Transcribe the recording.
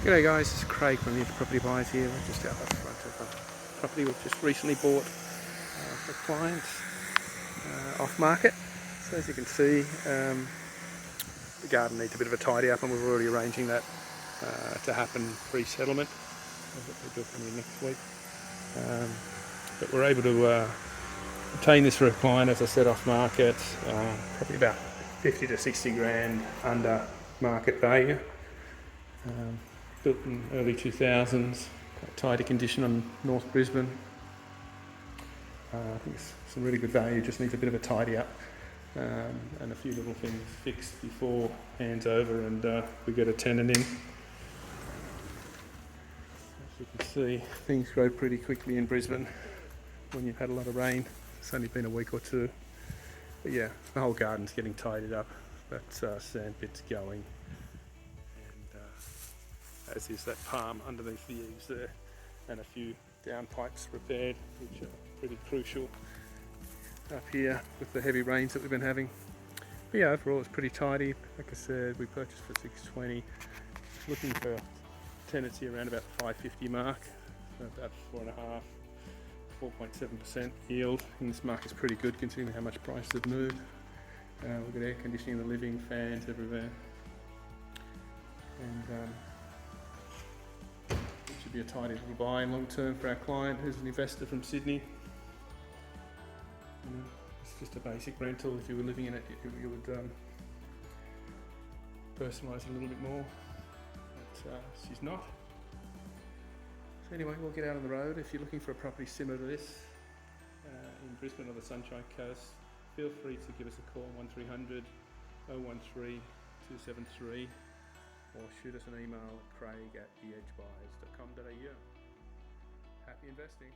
G'day guys, this is Craig from the Property Buyers here. We're just out the front of a property we've just recently bought for clients off market. So as you can see, the garden needs a bit of a tidy up, and we're already arranging that to happen pre-settlement. We'll come in next week. But we're able to obtain this for a client, as I said, off market, probably about 50 to 60 grand under market value. Built in early 2000s, quite tidy condition on North Brisbane. I think it's some really good value, just needs a bit of a tidy up and a few little things fixed before hands over and we get a tenant in. As you can see, things grow pretty quickly in Brisbane when you've had a lot of rain. It's only been a week or two. But yeah, the whole garden's getting tidied up. That's sandpit's going. As is that palm underneath the eaves there, and a few downpipes repaired, which are pretty crucial up here with the heavy rains that we've been having. But yeah, overall it's pretty tidy. Like I said, we purchased for 620, looking for tenancy around about the 550 mark, so about 4.7% yield. And this market's pretty good considering how much prices have moved. We've got air conditioning in the living, fans everywhere, and should be a tidy little buy in long term for our client who's an investor from Sydney. It's just a basic rental. If you were living in it, you would personalise it a little bit more, but she's not. So anyway, we'll get out on the road. If you're looking for a property similar to this in Brisbane or the Sunshine Coast, feel free to give us a call, 1300 013 273. Or shoot us an email at craig@theedgebuyers.com.au. Happy investing.